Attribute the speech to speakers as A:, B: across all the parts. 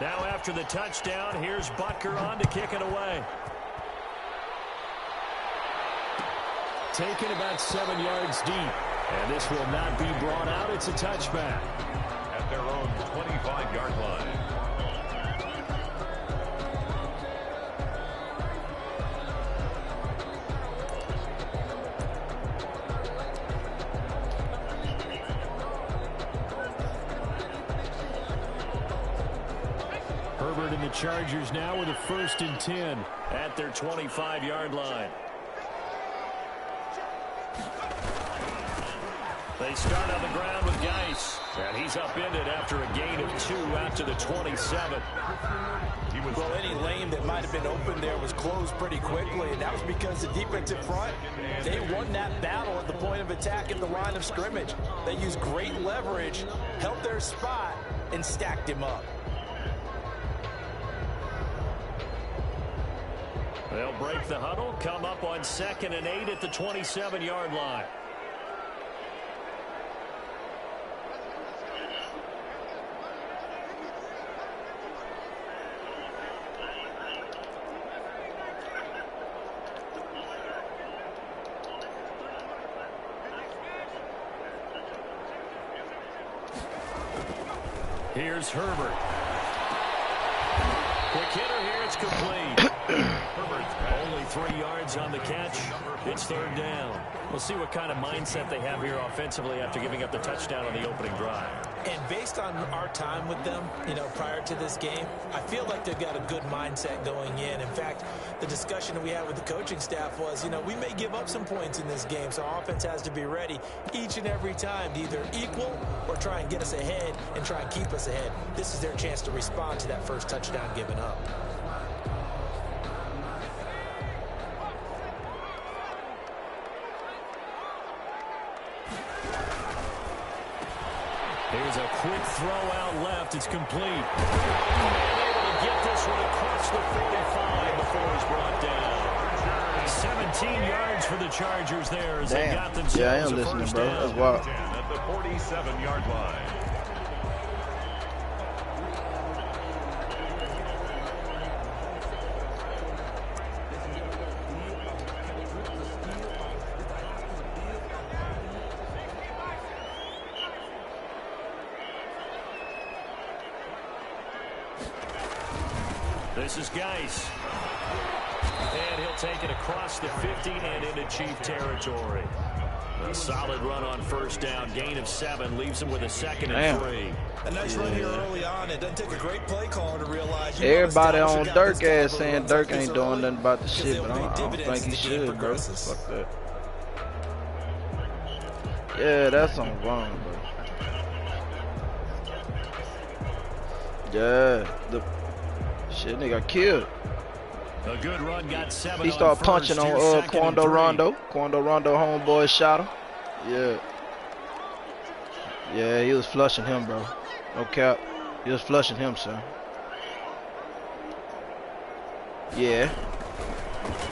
A: Now after the touchdown, here's Butker on to kick it away. Taken about 7 yards deep. And this will not be brought out. It's a touchback.
B: At their own 25-yard line.
A: Herbert and the Chargers now with a 1st and 10 at their 25-yard line. They start on the ground with Geis, and he's upended after a gain of 2 out to the 27.
C: Well, any lane that might have been open there was closed pretty quickly, and that was because the defensive front, they won that battle at the point of attack at the line of scrimmage. They used great leverage, held their spot, and stacked him up.
A: They'll break the huddle, come up on 2nd and 8 at the 27-yard line. Here's Herbert. Quick hitter here, it's complete. Only 3 yards on the catch. It's 3rd down. We'll see what kind of mindset they have here offensively after giving up the touchdown on the opening drive.
C: And based on our time with them, prior to this game, I feel like they've got a good mindset going in. In fact, the discussion that we had with the coaching staff was, we may give up some points in this game, so our offense has to be ready each and every time to either equal or try and get us ahead and try and keep us ahead. This is their chance to respond to that first touchdown given up.
A: Here's a quick throw out left. It's complete. And able to get this one across the 45 before he's brought down. 17 yards for the Chargers there as they got themselves
D: I am
A: a
D: listening,
A: first
D: bro.
A: down.
D: That's wild.
B: At the 47-yard line.
A: This is Geis. And he'll take it across the 50 and into Chief territory. A solid run on 1st down. Gain of 7 leaves him with a 2nd and 3.
C: A nice run here early on. It doesn't take a great play caller to realize.
D: Everybody on Dirk ass saying Dirk ain't doing nothing about the shit, but I don't think he should, bro. Fuck that. Yeah, that's on wrong, bro. Yeah, the shit nigga got killed.
A: A good run, got 7.
D: He started punching on Quando Rondo. Quando Rondo homeboy shot him. Yeah. Yeah, he was flushing him, bro. No cap. He was flushing him, son. Yeah.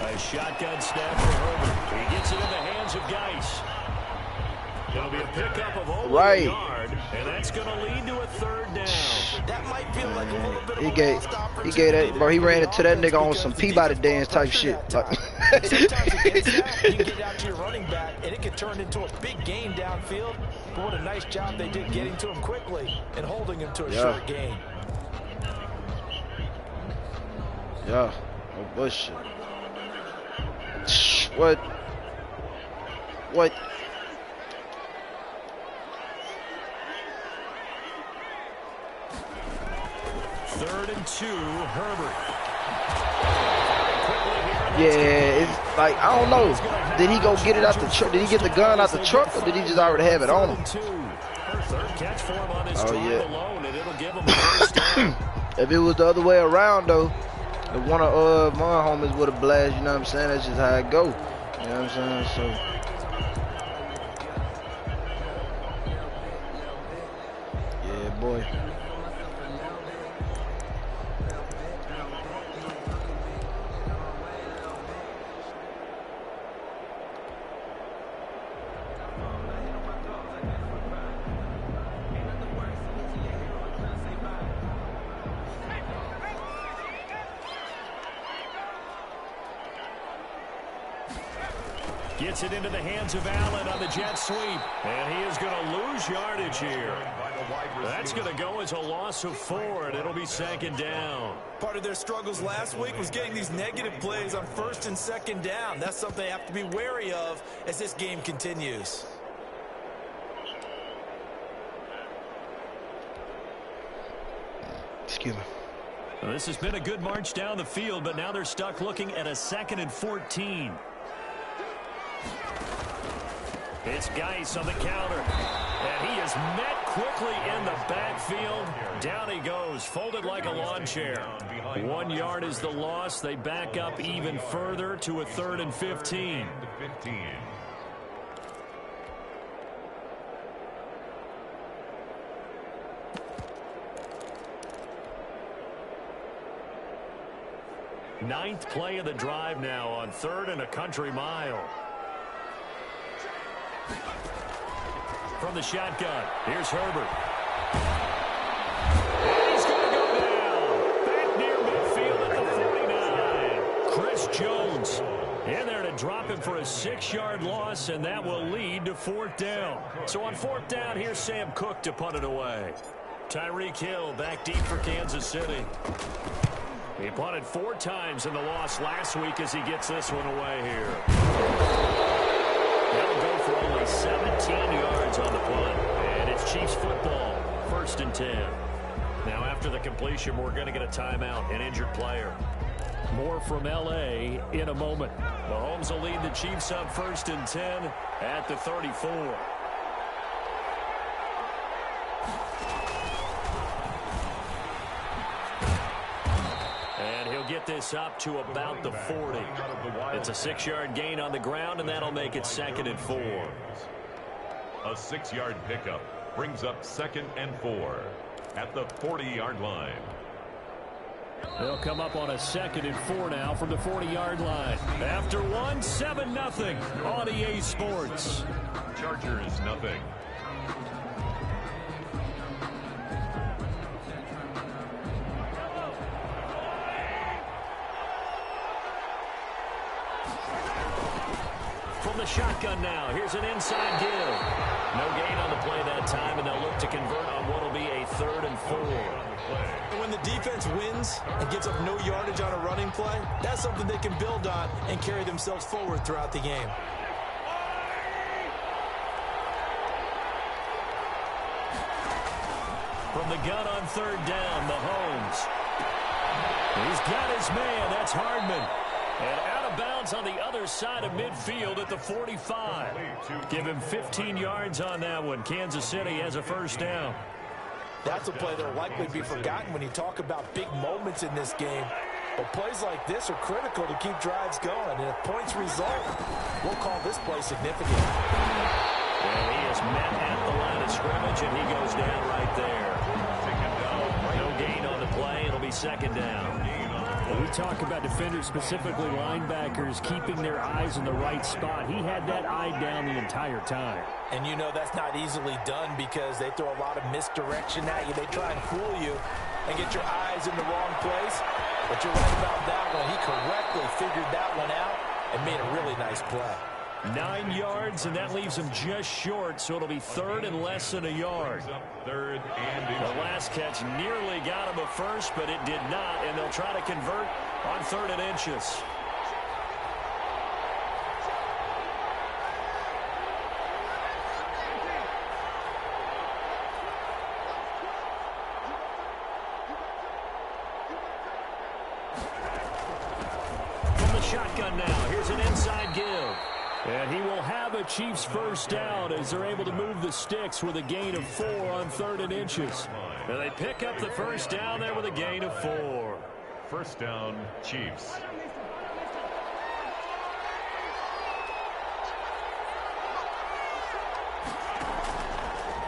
A: A shotgun snap for Herbert. He gets it in the hands of Geis. It'll be a pickup of over a yard, and that's going to lead to a 3rd down.
C: That might feel like a little bit of
D: he gave that, bro. He ran into that nigga on some Peabody dance type shit.
C: Sometimes against that, you can get out to your running back, and it can turn into a big gain downfield. But what a nice job they did getting to him quickly and holding him to a short gain.
D: Yeah, no bullshit. What? What?
A: Third and 2, Herbert.
D: Yeah, it's like, I don't know. Did he go get it out the truck? Did he get the gun out the truck, or did he just already have it on him?
A: Third catch for him on his
D: drive
A: alone, and it'll give him a first down.
D: If it was the other way around, though, if one of my homies would have blasted, you know what I'm saying? That's just how it go. You know what I'm saying? So, yeah, boy.
A: Gets it into the hands of Allen on the jet sweep. And he is going to lose yardage here. That's going to go as a loss of 4, and it'll be second down.
C: Part of their struggles last week was getting these negative plays on first and second down. That's something they have to be wary of as this game continues.
D: Excuse me.
A: Well, this has been a good march down the field, but now they're stuck looking at a 2nd and 14. It's Geis on the counter. And he is met quickly in the backfield. Down he goes, folded like a lawn chair. 1 yard is the loss. They back up even further to a 3rd and 15. Ninth play of the drive now on 3rd and a country mile. From the shotgun, here's Herbert. And he's going to go down. Back near midfield at the 49. Chris Jones in there to drop him for a 6-yard loss, and that will lead to 4th down. So on 4th down, here's Sam Cook to punt it away. Tyreek Hill back deep for Kansas City. He punted 4 times in the loss last week as he gets this one away here. That'll go for only 17 yards on the punt. And it's Chiefs football, 1st and 10. Now after the completion, we're going to get a timeout, an injured player. More from L.A. in a moment. Mahomes will lead the Chiefs up 1st and 10 at the 34. Get this up to about the 40. It's a 6-yard gain on the ground, and that'll make it 2nd and 4.
B: A 6-yard pickup brings up 2nd and 4 at the 40-yard line.
A: They'll come up on a 2nd and 4 now from the 40-yard line. After 1, 7-0 on EA Sports.
B: Chargers nothing.
A: From the shotgun now, here's an inside give. No gain on the play that time, and they'll look to convert on what will be a 3rd and 4.
C: When the defense wins and gives up no yardage on a running play, that's something they can build on and carry themselves forward throughout the game.
A: From the gun on 3rd down, Mahomes. He's got his man. That's Hardman. And out of bounds on the other side of midfield at the 45. Give him 15 yards on that one. Kansas City has a 1st down.
C: That's a play that will likely be forgotten when you talk about big moments in this game. But plays like this are critical to keep drives going. And if points result, we'll call this play significant.
A: And he is met at the line of scrimmage, and he goes down right there. No gain on the play. It'll be 2nd down.
E: We talk about defenders, specifically linebackers, keeping their eyes in the right spot. He had that eye down the entire time.
C: And you know that's not easily done because they throw a lot of misdirection at you. They try and fool you and get your eyes in the wrong place. But you're right about that one. He correctly figured that one out and made a really nice play.
A: 9 yards, and that leaves him just short, so it'll be 3rd and less than a yard.
B: Third and
A: the last catch nearly got him a 1st, but it did not, and they'll try to convert on 3rd and inches. From the shotgun now, here's an inside give. And he will have a Chiefs 1st down as they're able to move the sticks with a gain of 4 on 3rd and inches. And they pick up the 1st down there with a gain of 4.
B: 1st down, Chiefs.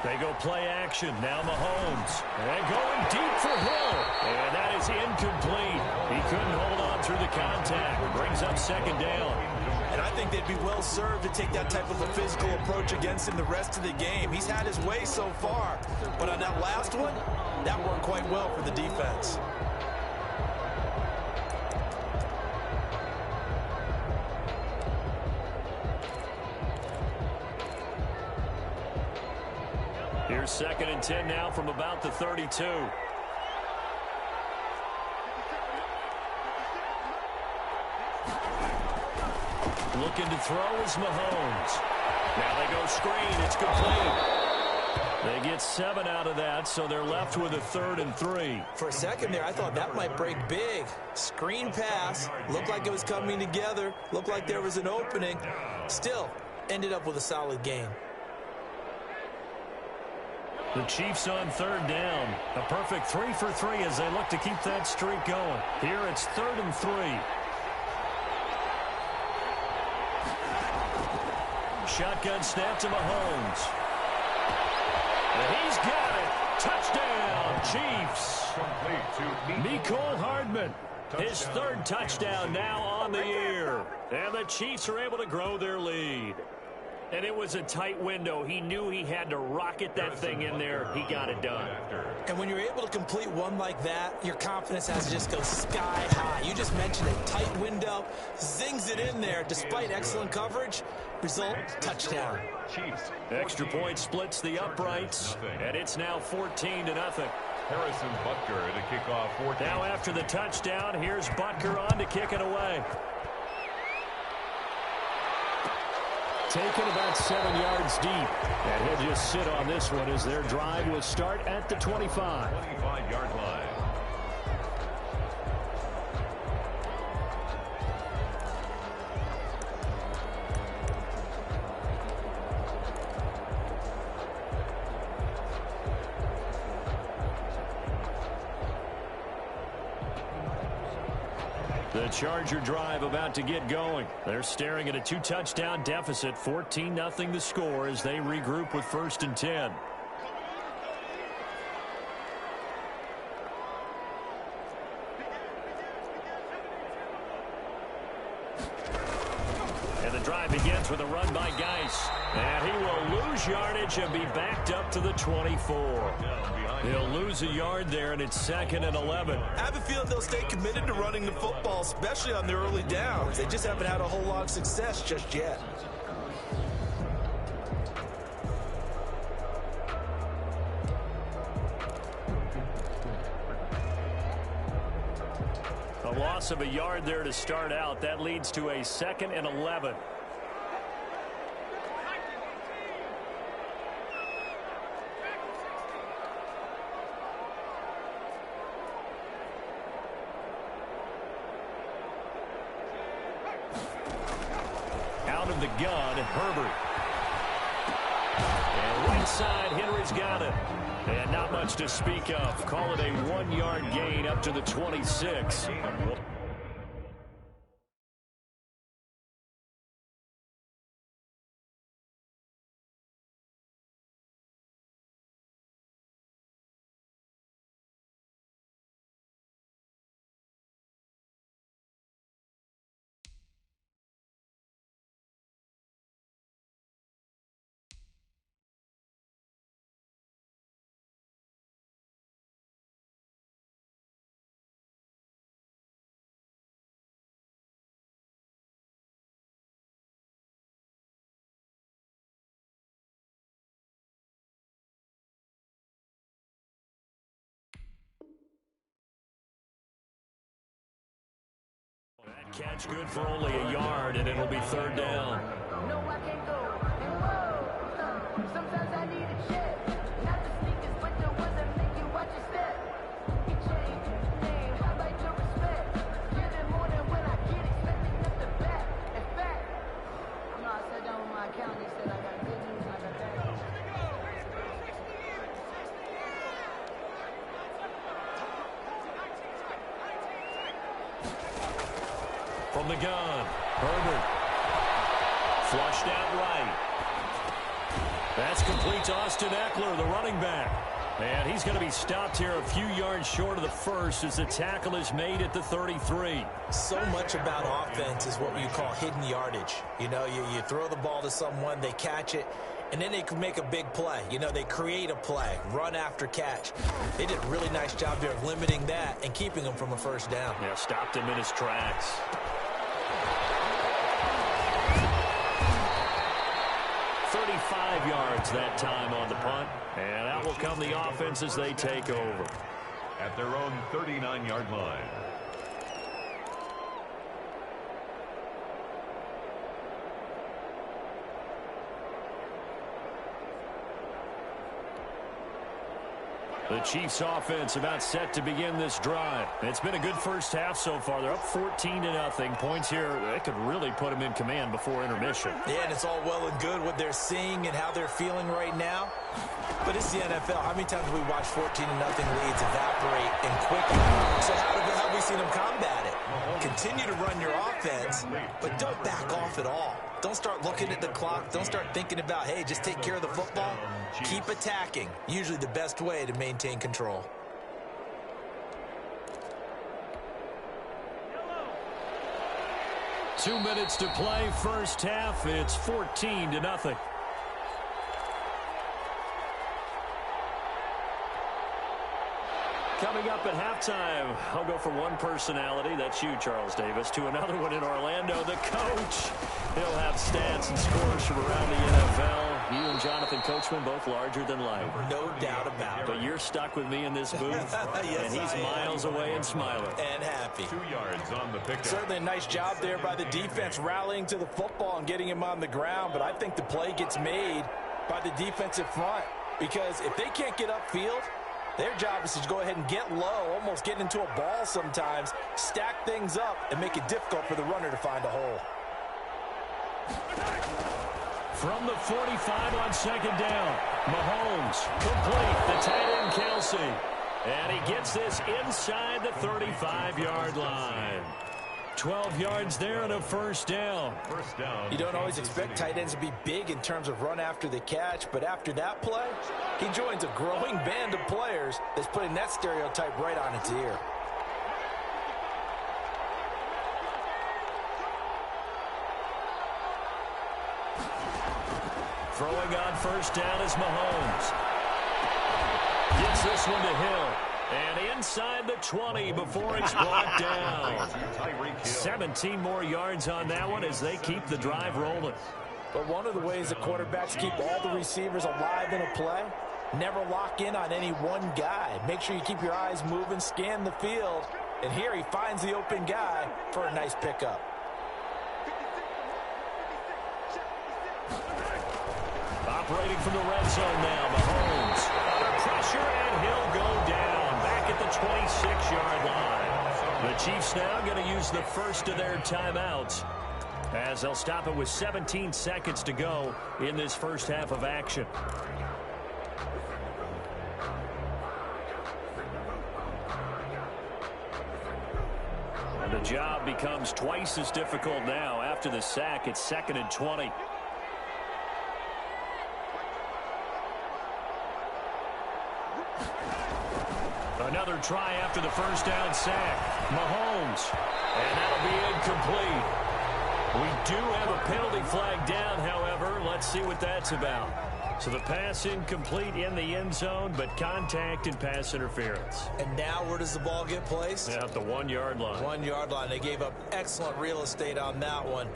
A: They go play action. Now Mahomes. And going deep for Hill. And that is incomplete. He couldn't hold on through the contact. Brings up 2nd down.
C: And I think they'd be well served to take that type of a physical approach against him the rest of the game. He's had his way so far. But on that last one, that worked quite well for the defense.
A: Second and 10 now from about the 32. Looking to throw is Mahomes. Now they go screen. It's complete. They get 7 out of that, so they're left with a 3rd and 3.
C: For a second there, I thought that might break big. Screen pass. Looked like it was coming together. Looked like there was an opening. Still, ended up with a solid gain.
A: The Chiefs on 3rd down. A perfect 3 for 3 as they look to keep that streak going. Here it's 3rd and 3. Shotgun snap to Mahomes. And he's got it. Touchdown, Chiefs. Mecole Hardman. His 3rd touchdown now on the year. And the Chiefs are able to grow their lead. And it was a tight window. He knew he had to rocket that thing in there. He got it done.
C: And when you're able to complete one like that, your confidence has to just go sky high. You just mentioned a tight window. Zings it in there despite excellent coverage. Result, touchdown.
A: Extra point splits the uprights. And it's now 14-0.
B: Harrison Butker to kick off 14.
A: Now after the touchdown, here's Butker on to kick it away.
E: Taken about 7 yards deep. And he'll just sit on this one as their drive will start at the 25.
B: 25-yard line.
A: The Charger drive about to get going. They're staring at a 2-touchdown deficit, 14-0 the score as they regroup with 1st and 10. And the drive begins with a run by Geis. And he will lose yardage and be backed up to the 24. He'll lose a yard there, and it's 2nd and 11.
C: I have a feeling they'll stay committed to running the football, especially on their early downs. They just haven't had a whole lot of success just yet.
A: A loss of a yard there to start out. That leads to a 2nd and 11. Out of the gun, Herbert. And right side, Henry's got it. And not much to speak of. Call it a 1-yard gain up to the 26. That catch good for only a yard, and it'll be 3rd down.
F: No, I can't go. And whoa, sometimes I need a check. Not the sneakers, but the ones that make you watch your step. You change your name, how about your respect? Get it more than when I get expecting up the back. In fact, you know, I sat down with my accountant, he said I got good news, I got bad news.
A: From the gun, Herbert. Flushed out right. That's complete to Austin Eckler, the running back. And he's going to be stopped here a few yards short of the first as the tackle is made at the 33.
C: So much about offense is what you call hidden yardage. You know, you throw the ball to someone, they catch it, and then they can make a big play. You know, they create a play, run after catch. They did a really nice job there of limiting that and keeping him from a 1st down.
A: Yeah, stopped him in his tracks. 35 5 yards that time on the punt. And out will come the offense as they take over.
B: At their own 39-yard line.
A: The Chiefs offense about set to begin this drive. It's been a good first half so far. They're up 14-0. Points here, they could really put them in command before intermission.
C: Yeah, and it's all well and good what they're seeing and how they're feeling right now. But it's the NFL. How many times have we watched 14-0 leads evaporate and quickly? So how have we seen them combat it? Continue to run your offense, but don't back off at all. Don't start looking at the clock. Don't start thinking about, hey, just take care of the football. Keep attacking. Usually the best way to maintain control.
A: Two minutes to play first half. It's 14-0. Coming up at halftime, I'll go from one personality, that's you, Charles Davis, to another one in Orlando, the coach. He'll have stats and scores from around the NFL. You and Jonathan Coachman, both larger than life.
C: No doubt about it.
A: But you're stuck with me in this booth,
C: Yes,
A: and he's miles away and smiling.
C: And happy.
B: 2 yards on the pickup.
C: Certainly a nice job there by the defense rallying to the football and getting him on the ground, but I think the play gets made by the defensive front because if they can't get upfield, their job is to go ahead and get low, almost get into a ball sometimes, stack things up, and make it difficult for the runner to find a hole.
A: From the 45 on second down, Mahomes complete the tight end Kelsey. And he gets this inside the 35-yard line. 12 yards there and a first down.
B: First down.
C: You don't always expect tight ends to be big in terms of run after the catch, but after that play, he joins a growing band of players that's putting that stereotype right on its ear.
A: Throwing on first down is Mahomes. Gets this one to Hill. And inside the 20 before it's brought down. 17 more yards on that one as they keep the drive rolling.
C: But one of the ways that quarterbacks keep all the receivers alive in a play, never lock in on any one guy. Make sure you keep your eyes moving, scan the field. And here he finds the open guy for a nice pickup.
A: Operating from the red zone now, Mahomes. Under pressure, and he'll go down. At the 26-yard line. The Chiefs now going to use the first of their timeouts as they'll stop it with 17 seconds to go in this first half of action. And the job becomes twice as difficult now. After the sack, it's 2nd and 20. Another try after the first down sack. Mahomes. And that'll be incomplete. We do have a penalty flag down, however. Let's see what that's about. So the pass incomplete in the end zone, but contact and pass interference.
C: And now where does the ball get placed?
A: At the 1-yard line.
C: 1-yard line. They gave up excellent real estate on that one.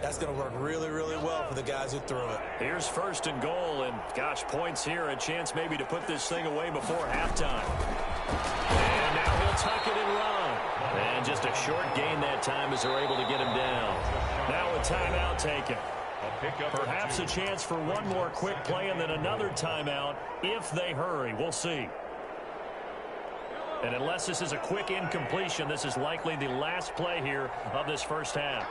C: That's going to work really, really well for the guys who threw it.
A: Here's 1st and goal, and gosh, points here. A chance maybe to put this thing away before halftime. And now he'll tuck it and run. And just a short gain that time as they're able to get him down. Now a timeout taken. Perhaps a chance for one more quick play and then another timeout if they hurry. We'll see. And unless this is a quick incompletion, this is likely the last play here of this first half.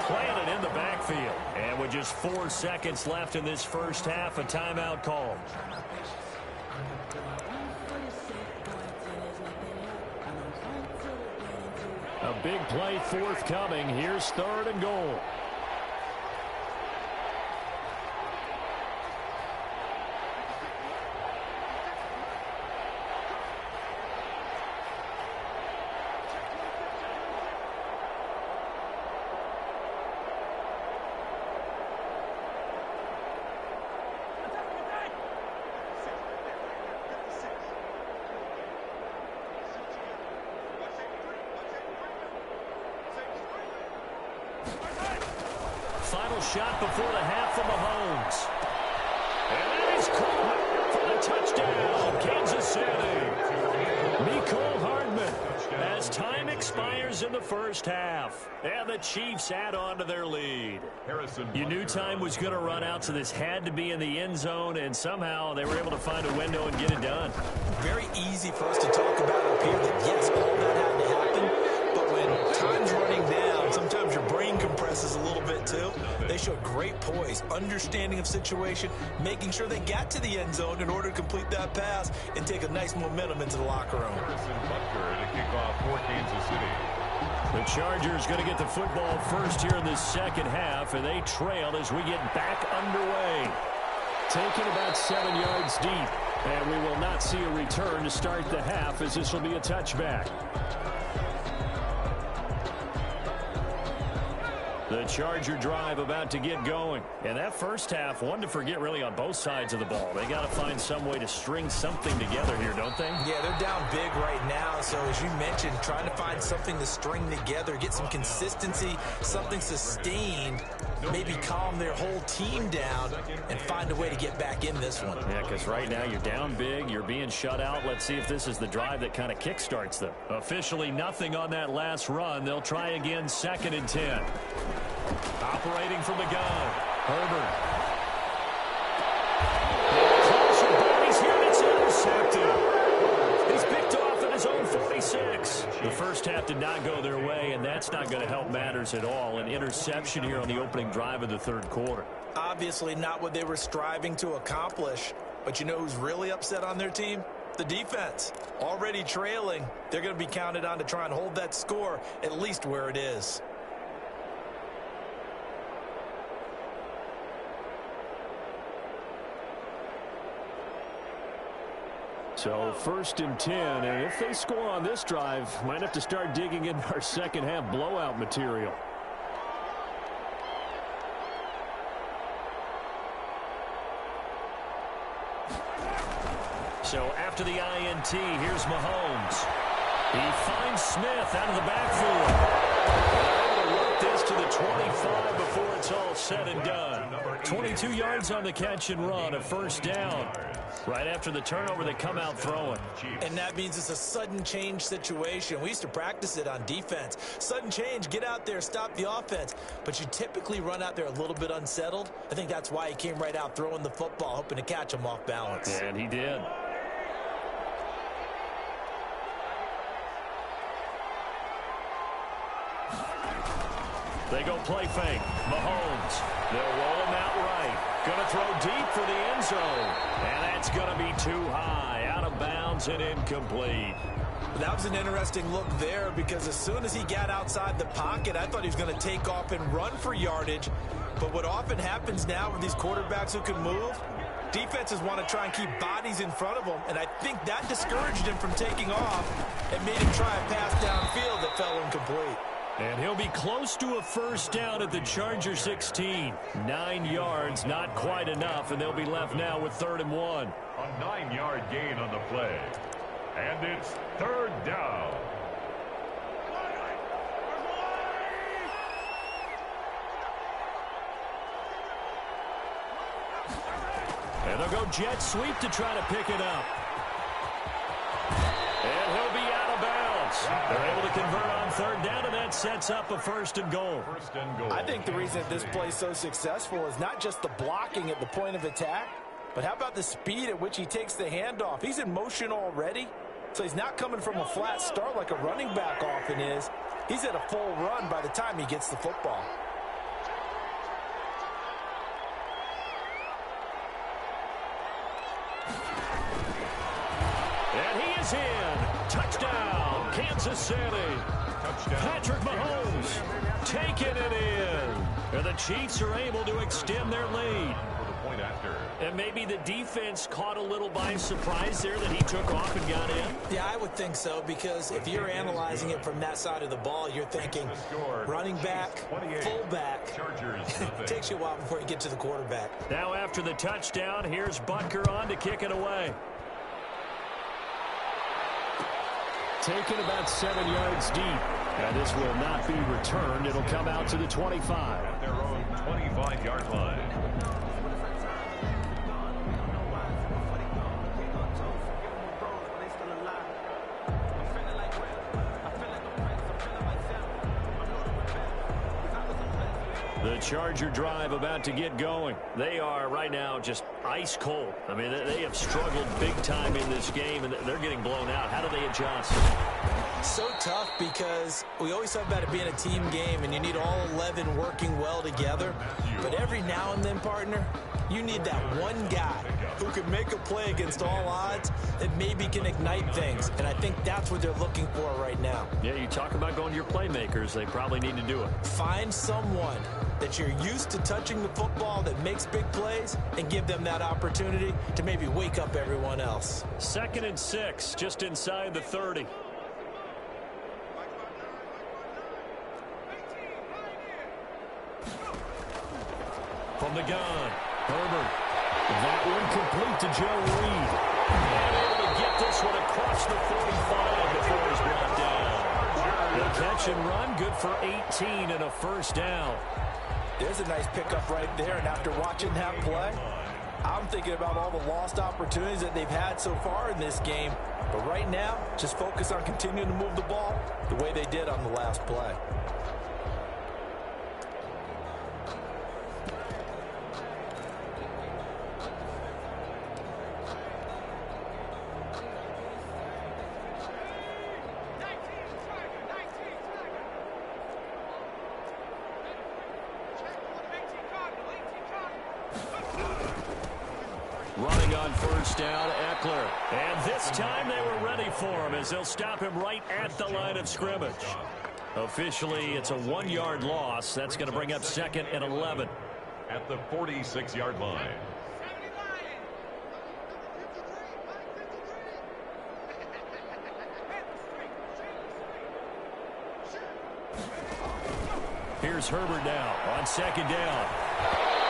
A: Planted in the backfield. And with just 4 seconds left in this first half, a timeout call. A big play forthcoming. Here's 3rd and goal. shot before the half from Mahomes. And that is caught for the touchdown, Kansas City. Mecole Hardman as time expires in the first half. And the Chiefs add on to their lead. You knew time was going to run out, so this had to be in the end zone, and somehow they were able to find a window and get it done.
C: Very easy for us to talk about up here that, yes, all that had to happen. But when time's running down, sometimes your brain compresses a little bit too. They showed great poise, understanding of situation, making sure they got to the end zone in order to complete that pass and take a nice momentum into the locker room.
A: The Chargers going to get the football first here in the second half, and they trail as we get back underway.
E: Taken about 7 yards deep, and we will not see a return to start the half as this will be a touchback.
A: The Charger drive about to get going. And that first half, one to forget really on both sides of the ball. They got to find some way to string something together here, don't they?
C: Yeah, they're down big right now. So as you mentioned, trying to find something to string together, get some consistency, something sustained, maybe calm their whole team down and find a way to get back in this one.
A: Yeah, because right now you're down big, you're being shut out. Let's see if this is the drive that kind of kickstarts them. Officially nothing on that last run. They'll try again 2nd and 10. Operating from the gun, Herbert. He's here, it's intercepted. He's picked off at his own 46. The first half did not go their way, and that's not going to help matters at all. An interception here on the opening drive of the third quarter.
C: Obviously not what they were striving to accomplish, but you know who's really upset on their team? The defense. Already trailing, they're going to be counted on to try and hold that score at least where it is.
E: So 1st and 10, and if they score on this drive, might have to start digging into our second half blowout material.
A: So after the INT, here's Mahomes. He finds Smith out of the backfield. They're able to work this to the 25 before it's all said and done. 22 yards on the catch and run, a first down. Right after the turnover, they come out throwing.
C: And that means it's a sudden change situation. We used to practice it on defense. Sudden change, get out there, stop the offense. But you typically run out there a little bit unsettled. I think that's why he came right out throwing the football, hoping to catch him off balance.
A: And he did. They go play fake. Mahomes. They'll roll him out right. Going to throw deep for the end zone. And that's going to be too high. Out of bounds and incomplete.
C: That was an interesting look there because as soon as he got outside the pocket, I thought he was going to take off and run for yardage. But what often happens now with these quarterbacks who can move, defenses want to try and keep bodies in front of them. And I think that discouraged him from taking off and made him try a pass downfield that fell incomplete.
A: And he'll be close to a first down at the Charger 16. 9 yards, not quite enough, and they'll be left now with 3rd and 1.
B: A 9-yard gain on the play. And it's 3rd down.
A: And they'll go jet sweep to try to pick it up. And he'll be out of bounds. They're able to convert on 3rd down, and that sets up a 1st and goal.
C: I think the reason that this play is so successful is not just the blocking at the point of attack, but how about the speed at which he takes the handoff? He's in motion already, so he's not coming from a flat start like a running back often is. He's at a full run by the time he gets the football.
A: And he is in. Touchdown, Kansas City. Touchdown. Patrick Mahomes taking it in. And the Chiefs are able to extend their lead.
B: For the point after.
A: And maybe the defense caught a little by surprise there that he took off and got in.
C: Yeah, I would think so, because if you're analyzing it from that side of the ball, you're thinking running back, fullback. It takes you a while before you get to the quarterback.
A: Now after the touchdown, here's Butker on to kick it away.
E: Taken about 7 yards deep. And this will not be returned. It'll come out to the 25.
B: At their own 25-yard line.
A: The Charger drive about to get going. They are right now just ice cold. I mean, they have struggled big time in this game, and they're getting blown out. How do they adjust?
C: So tough because we always talk about it being a team game, and you need all 11 working well together. But every now and then, partner, you need that one guy who can make a play against all odds that maybe can ignite things. And I think that's what they're looking for right now.
A: Yeah, you talk about going to your playmakers. They probably need to do it.
C: Find someone that you're used to touching the football that makes big plays and give them that opportunity to maybe wake up everyone else.
A: 2nd and 6, just inside the 30. From the gun, Herbert. That one complete to Joe Reed. And able to get this one across the 45 before he's brought down. The catch and run, good for 18 and a first down.
C: There's a nice pickup right there, and after watching that play, I'm thinking about all the lost opportunities that they've had so far in this game. But right now, just focus on continuing to move the ball the way they did on the last play.
A: Running on first down, Eckler. And this time they were ready for him as they'll stop him right at the line of scrimmage. Officially, it's a 1-yard loss. That's going to bring up 2nd and 11.
B: At the 46-yard line.
A: Here's Herbert now on 2nd down.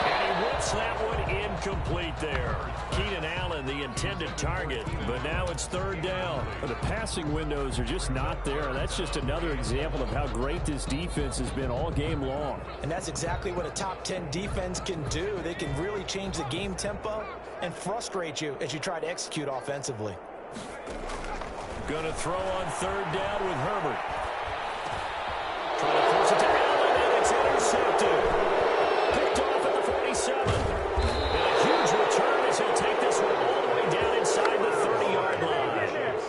A: And he whips that one incomplete there. Keenan Allen, the intended target, but now it's 3rd down.
E: The passing windows are just not there. That's just another example of how great this defense has been all game long.
C: And that's exactly what a top 10 defense can do. They can really change the game tempo and frustrate you as you try to execute offensively.
A: Going to throw on 3rd down with Herbert. Trying to force it to Allen, and it's intercepted. Picked off at the 47. And a huge return as he'll take this one all the way down inside the 30-yard line.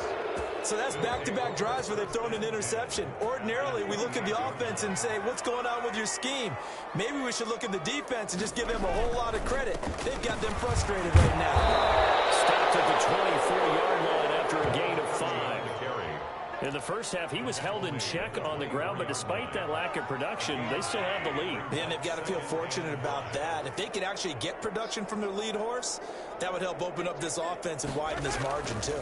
C: So that's back-to-back drives where they've thrown an interception. Ordinarily, we look at the offense and say, what's going on with your scheme? Maybe we should look at the defense and just give them a whole lot of credit. They've got them frustrated right now.
A: Stopped at the 24-yard line after a gain of 5. In the first half, he was held in check on the ground, but despite that lack of production, they still have the lead.
C: And they've got to feel fortunate about that. If they could actually get production from their lead horse, that would help open up this offense and widen this margin, too.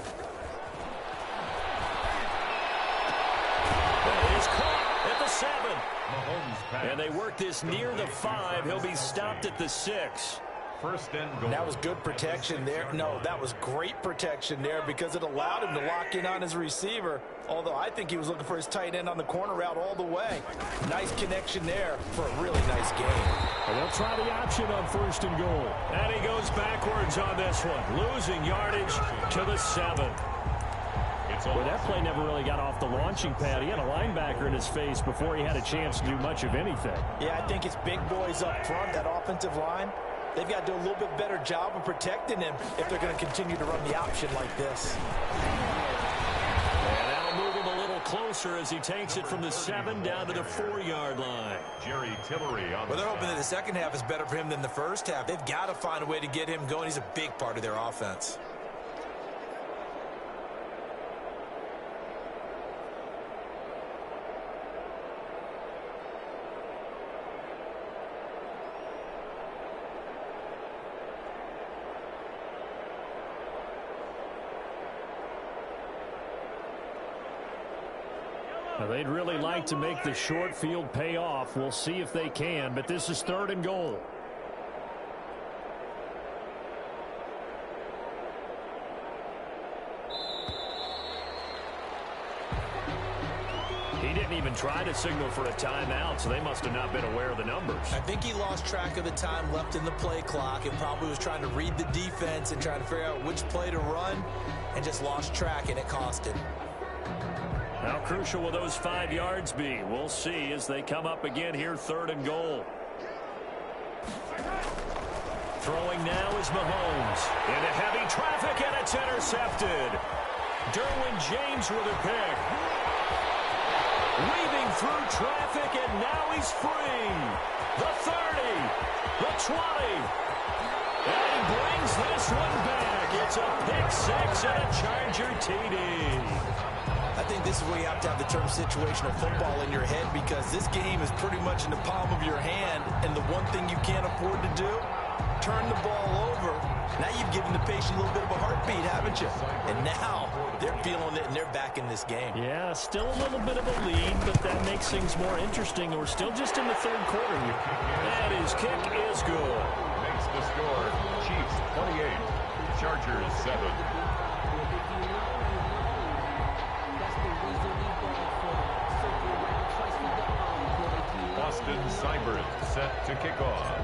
A: It's caught at the 7. And they work this near the 5. He'll be stopped at the 6.
B: 1st and goal.
C: That was good protection there. No, that was great protection there because it allowed him to lock in on his receiver. Although I think he was looking for his tight end on the corner route all the way. Nice connection there for a really nice game.
E: And they'll try the option on 1st and goal.
A: And he goes backwards on this one, losing yardage to the 7.
E: Well, that play never really got off the launching pad. He had a linebacker in his face before he had a chance to do much of anything.
C: Yeah, I think it's big boys up front, that offensive line. They've got to do a little bit better job of protecting him if they're going to continue to run the option like this.
A: And that'll move him a little closer as he takes it from the 7 down to the 4-yard line.
B: Jerry Tillery on
C: Well, they're hoping that the second half is better for him than the first half. They've got to find a way to get him going. He's a big part of their offense.
E: Now, they'd really like to make the short field pay off. We'll see if they can, but this is 3rd and goal. He
A: didn't even try to signal for a timeout, so they must have not been aware of the numbers.
C: I think he lost track of the time left in the play clock and probably was trying to read the defense and trying to figure out which play to run and just lost track, and it cost him.
A: How crucial will those 5 yards be? We'll see as they come up again here, 3rd and goal. Throwing now is Mahomes. Into heavy traffic, and it's intercepted. Derwin James with a pick. Weaving through traffic, and now he's free. The 30, the 20. And he brings this one back. It's a pick 6 and a Charger TD.
C: I think this is where you have to have the term situational football in your head, because this game is pretty much in the palm of your hand, and the one thing you can't afford to do, turn the ball over. Now you've given the patient a little bit of a heartbeat, haven't you? And now they're feeling it, and they're back in this game.
E: Yeah, still a little bit of a lead, but that makes things more interesting. We're still just in the 3rd quarter here.
A: And his kick is good.
B: Makes the score. Chiefs 28, Chargers 7. Austin Seibert set to kick off.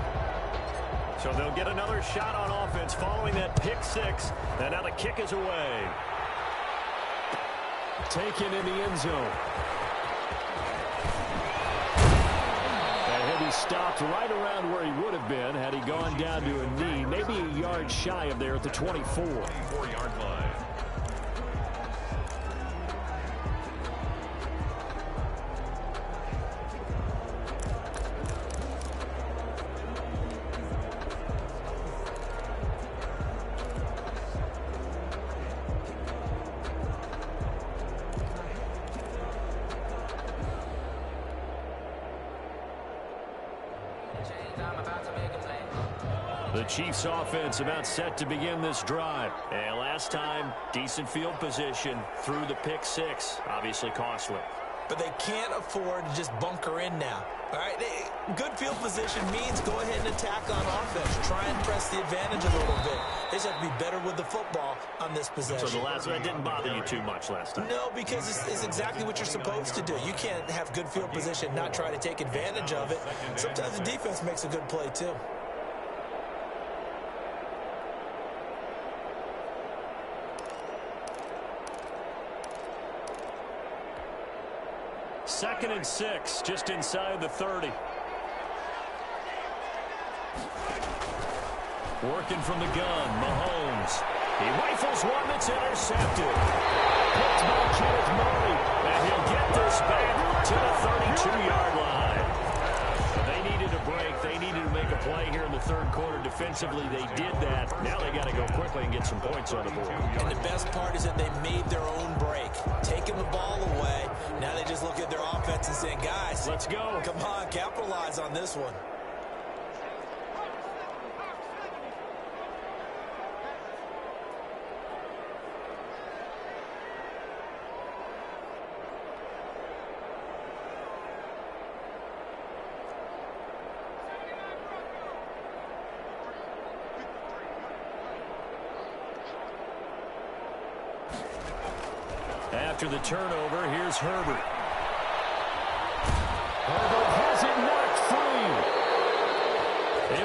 A: So they'll get another shot on offense following that pick 6. And now the kick is away.
E: Taken in the end zone. And he stopped right around where he would have been had he gone down to a knee, maybe a yard shy of there at the 24.
B: 24-yard line.
A: The Chiefs offense about set to begin this drive. And last time, decent field position through the pick 6. Obviously costly.
C: But they can't afford to just bunker in now. All right, good field position means go ahead and attack on offense. Try and press the advantage a little bit. They just have to be better with the football on this possession.
A: So the last one didn't bother you too much last time?
C: No, because it's exactly what you're supposed to do. You can't have good field position, not try to take advantage of it. Sometimes the defense makes a good play, too.
A: Second and 6, just inside the 30. Working from the gun, Mahomes. He rifles one that's intercepted. Picked by Kenneth Murray. And he'll get this back to the 32-yard line. They needed a break. They needed to make a play here in the 3rd quarter. Defensively, they did that. Now they got to go quickly and get some points on the board.
C: And the best part is that they made their own break. Taking the ball away. Now they just look at their offense and saying, guys,
A: let's go.
C: Come on, capitalize on this one.
A: After the turnover, here's Herbert. Herbert has it knocked free.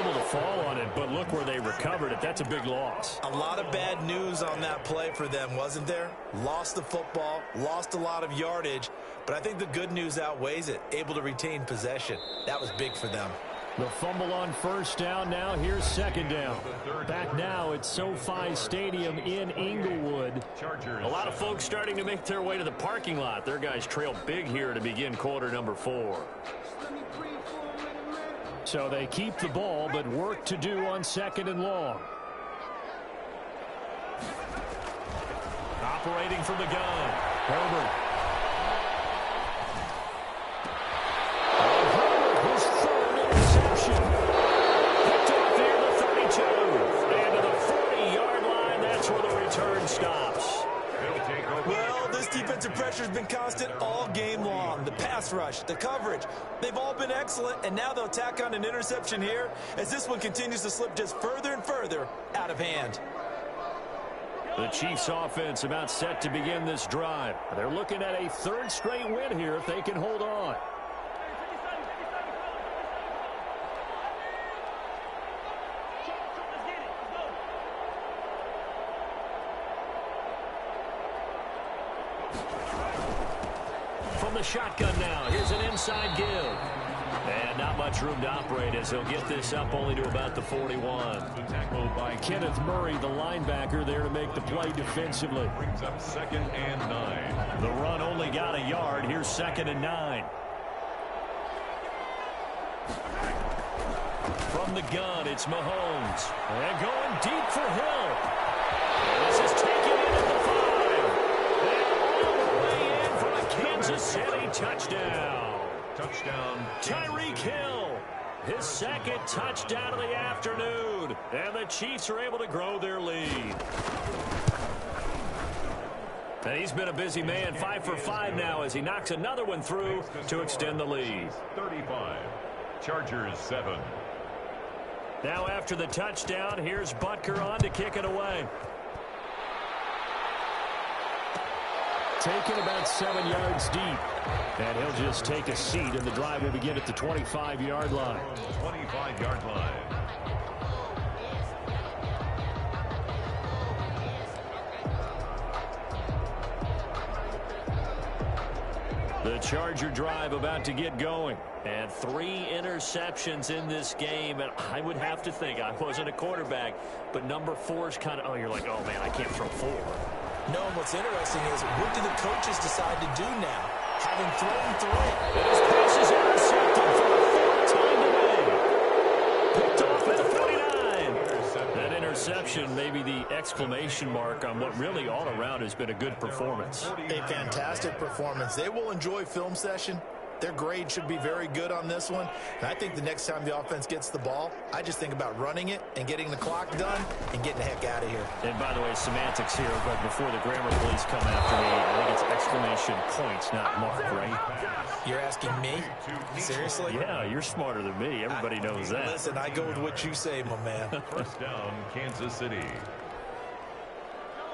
A: Able to fall on it, but look where they recovered it. That's a big loss.
C: A lot of bad news on that play for them, wasn't there? Lost the football, lost a lot of yardage, but I think the good news outweighs it. Able to retain possession. That was big for them.
E: The fumble on first down. Now here's second down. Back now at SoFi Stadium in Inglewood.
A: A lot of folks starting to make their way to the parking lot. Their guys trail big here to begin quarter number 4.
E: So they keep the ball, but work to do on 2nd and long.
A: Operating from the gun, Herbert. His 3rd interception. Picked off near the 32. And to the 40-yard line, that's where the return stops.
C: Well, this defensive pressure has been constant all game long. The pass rush, the coverage, they've all been excellent, and now they'll tack on an interception here as this one continues to slip just further and further out of hand.
E: The Chiefs offense about set to begin this drive. They're looking at a third straight win here if they can hold on. From the shotgun now, here's an inside give. And not much room to operate as he'll get this up only to about the 41.
B: Tackled by
E: Kenneth Murray, the linebacker, there to make the play defensively.
B: Brings up 2nd and 9.
A: The run only got a yard. Here's 2nd and 9. From the gun, it's Mahomes. And going deep for Hill. This is taken in at the 5. And all the way in for a Kansas City touchdown.
B: Touchdown.
A: Tyreek Hill, his 2nd touchdown of the afternoon. And the Chiefs are able to grow their lead. And he's been a busy man, 5 for 5 now as he knocks another one through to extend the lead.
B: 35. Chargers 7.
A: Now after the touchdown, here's Butker on to kick it away.
E: Taken about 7 yards deep. And he'll just take a seat, and the drive will begin at the 25-yard line.
B: 25-yard line.
A: The Charger drive about to get going. And 3 interceptions in this game. And I would have to think, I wasn't a quarterback, but number 4 is kind of, oh, you're like, oh, man, I can't throw 4.
C: No, and what's interesting is what do the coaches decide to do now? Having thrown 3.
A: And his pass is intercepted for the 4th time today. Picked off at the 49. That interception may be the exclamation mark on what really all around has been a good performance.
C: A fantastic performance. They will enjoy film session. Their grade should be very good on this one. And I think the next time the offense gets the ball, I just think about running it and getting the clock done and getting the heck out of here.
A: And by the way, semantics here, but before the grammar police come after me, I think it's exclamation points, not mark, right?
C: You're asking me? Seriously?
A: Yeah, you're smarter than me. Everybody knows that.
C: Listen, I go with what you say, my man.
B: First down, Kansas City.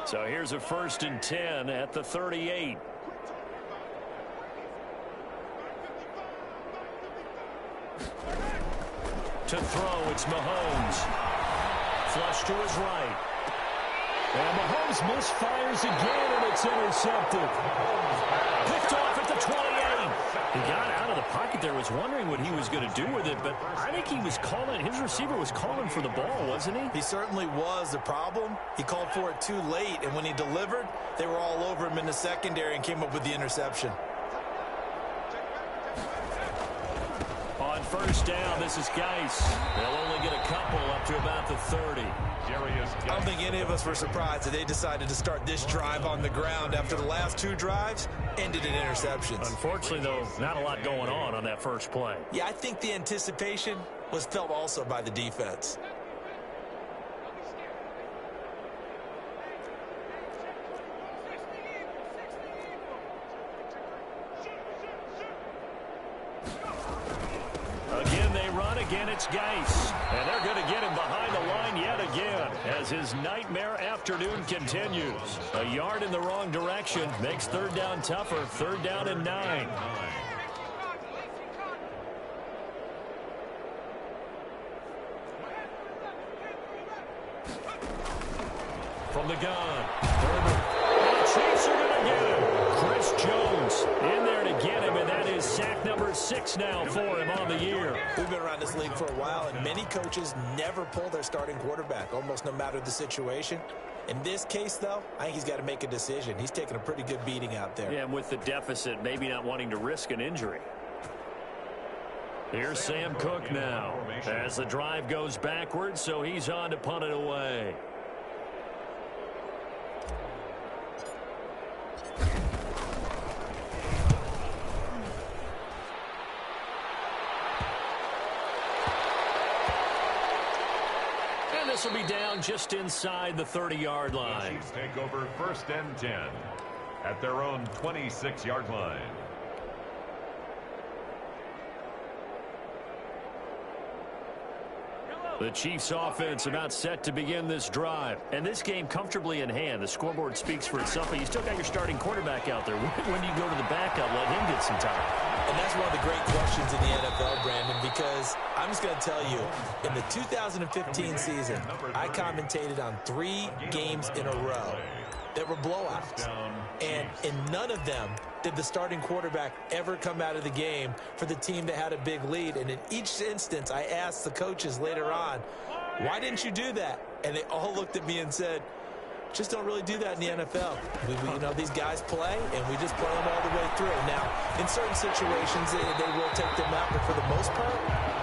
A: So here's a 1st and 10 at the 38. To throw, it's Mahomes. Flush to his right.
E: And Mahomes misfires again, and it's intercepted.
A: Picked off at the 28. He got out of the pocket there, was wondering what he was going to do with it, but I think he was calling, his receiver was calling for the ball, wasn't he?
C: He certainly was. The problem, he called for it too late, and when he delivered, they were all over him in the secondary and came up with the interception.
A: On 1st down, this is Geis. They'll only get a couple up to about the 30.
C: I don't think any of us were surprised that they decided to start this drive on the ground after the last 2 drives ended in interceptions.
A: Unfortunately, though, not a lot going on that first play.
C: Yeah, I think the anticipation was felt also by the defense.
A: Again, it's Geis. And they're going to get him behind the line yet again as his nightmare afternoon continues. A yard in the wrong direction makes 3rd down tougher. 3rd down and 9. From the gun, Herbert. And the Chiefs are going to get him. Chris Jones in there to get him, and that is sack number 6 now for him on the year.
C: We've been around this league for a while, and many coaches never pull their starting quarterback, almost no matter the situation. In this case, though, I think he's got to make a decision. He's taking a pretty good beating out there.
A: Yeah, and with the deficit, maybe not wanting to risk an injury. Here's Sam Cook now as the drive goes backwards, so he's on to punt it away. This will be down just inside the 30-yard line.
B: The Chiefs take over 1st and 10 at their own 26-yard line.
E: The Chiefs offense about set to begin this drive. And this game comfortably in hand. The scoreboard speaks for itself, but you still got your starting quarterback out there. When do you go to the backup, let him get some time?
C: And that's one of the great questions in the NFL, Brandon, because I'm just going to tell you, in the 2015 season, I commentated on 3 games in a row that were blowouts. And in none of them did the starting quarterback ever come out of the game for the team that had a big lead. And in each instance, I asked the coaches later on, why didn't you do that? And they all looked at me and said, just don't really do that in the NFL. You know, these guys play, and we just play them all the way through. Now, in certain situations, they will take them out, but for the most part,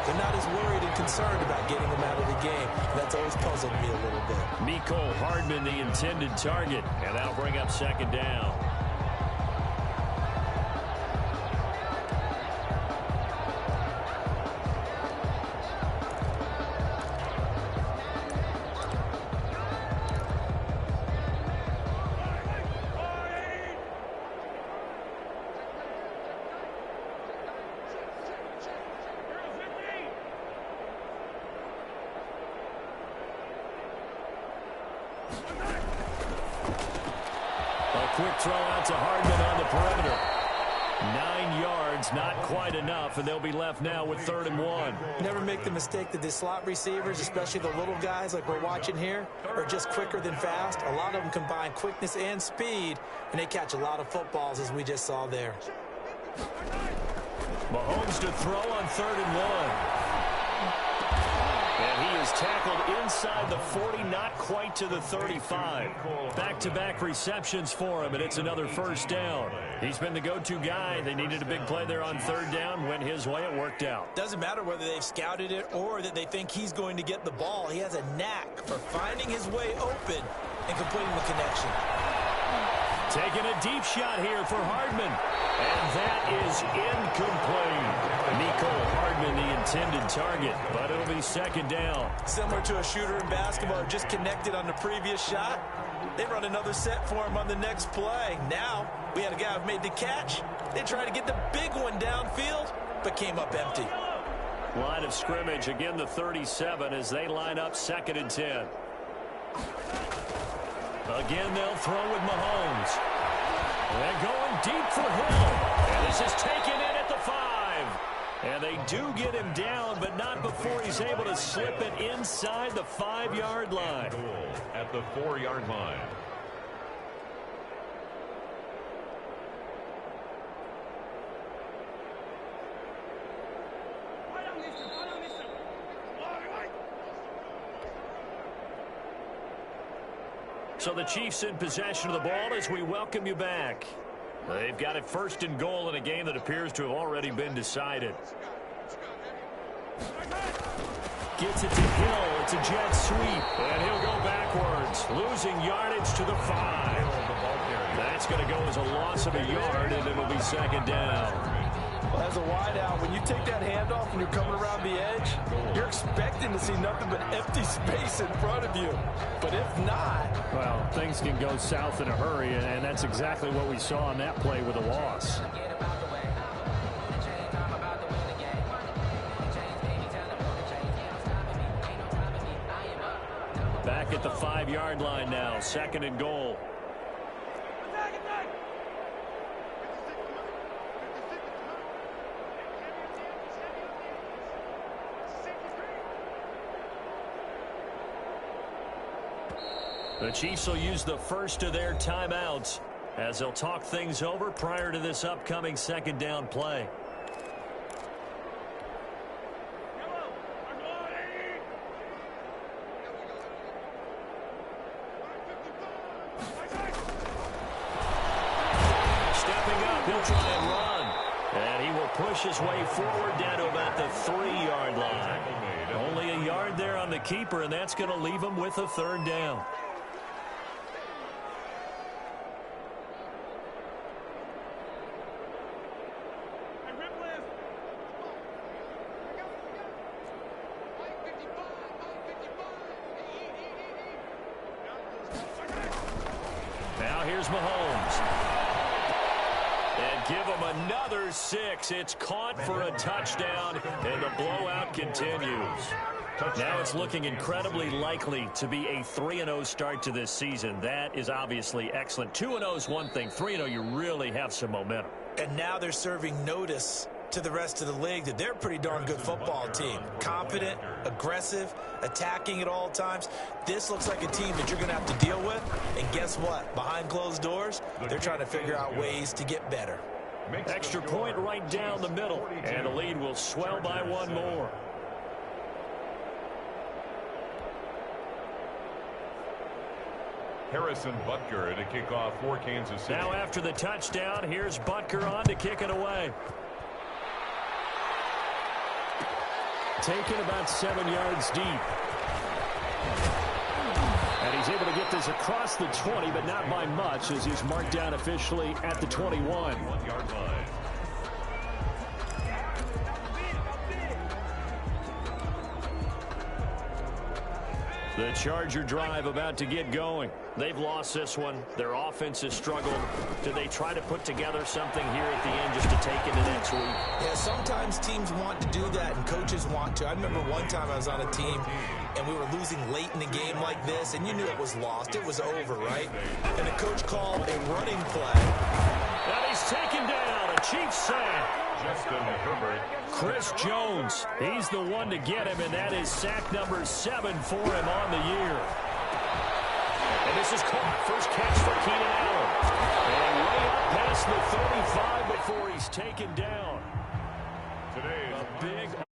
C: they're not as worried and concerned about getting them out of the game. That's always puzzled me a little bit.
E: Mecole Hardman, the intended target, and that'll bring up second down. Quick throw out to Hardman on the perimeter. 9 yards, not quite enough, and they'll be left now with 3rd and 1.
C: Never make the mistake that the slot receivers, especially the little guys like we're watching here, are just quicker than fast. A lot of them combine quickness and speed, and they catch a lot of footballs, as we just saw there.
E: Mahomes to throw on 3rd and 1. And he is tackled inside the 40, not quite to the 35. Back-to-back receptions for him, and it's another first down. He's been the go-to guy. They needed a big play there on 3rd down. Went his way. It worked out.
C: Doesn't matter whether they've scouted it or that they think he's going to get the ball. He has a knack for finding his way open and completing the connection.
E: Taking a deep shot here for Hardman. And that is incomplete. Mecole Hardman, the intended target, but it'll be second down.
C: Similar to a shooter in basketball, just connected on the previous shot. They run another set for him on the next play. Now, we had a guy who made the catch. They tried to get the big one downfield, but came up empty.
E: Line of scrimmage, again the 37 as they line up 2nd and 10. Again, they'll throw with Mahomes. And going deep for Hill. And this is taken in at the 5. And they do get him down, but not before he's able to slip it inside the 5-yard line.
B: At the 4-yard line.
E: So the Chiefs in possession of the ball as we welcome you back. They've got it 1st and goal in a game that appears to have already been decided. Gets it to Hill. It's a jet sweep. And he'll go backwards. Losing yardage to the 5. That's going to go as a loss of a yard, and it'll be 2nd down.
C: Well, as a wideout, when you take that handoff and you're coming around the edge, you're expecting to see nothing but empty space in front of you. But if not...
E: Well, things can go south in a hurry, and that's exactly what we saw on that play with a loss. Back at the 5-yard line now, 2nd and goal. The Chiefs will use the first of their timeouts as they'll talk things over prior to this upcoming 2nd down play. Stepping up, he'll try and run. And he will push his way forward down to about the 3-yard line. Only a yard there on the keeper, and that's going to leave him with a 3rd down. Now here's Mahomes. And give him another 6. It's caught for a touchdown, and the blowout continues. Now it's looking incredibly likely to be a 3-0 start to this season. That is obviously excellent. 2-0 is one thing. 3-0, you really have some momentum.
C: And now they're serving notice to the rest of the league that they're a pretty darn good football team. Confident, aggressive, attacking at all times. This looks like a team that you're going to have to deal with. And guess what? Behind closed doors, they're trying to figure out ways to get better.
E: Extra point right down the middle. And the lead will swell by one more.
B: Harrison Butker to kick off for Kansas City.
E: Now after the touchdown, here's Butker on to kick it away. Taken about 7 yards deep. And he's able to get this across the 20, but not by much, as he's marked down officially at the 21.
B: 1 yard line.
E: The Charger drive about to get going. They've lost this one. Their offense has struggled. Do they try to put together something here at the end just to take into next week?
C: Yeah, sometimes teams want to do that and coaches want to. I remember one time I was on a team and we were losing late in the game like this, and you knew it was lost. It was over, right? And the coach called a running play.
E: And he's taken down. A Chiefs sack.
B: Justin Herbert.
E: Chris Jones, he's the one to get him, and that is sack number 7 for him on the year. And this is caught. First catch for Keenan Allen. And way up past the 35 before he's taken down.
B: Today's
E: A big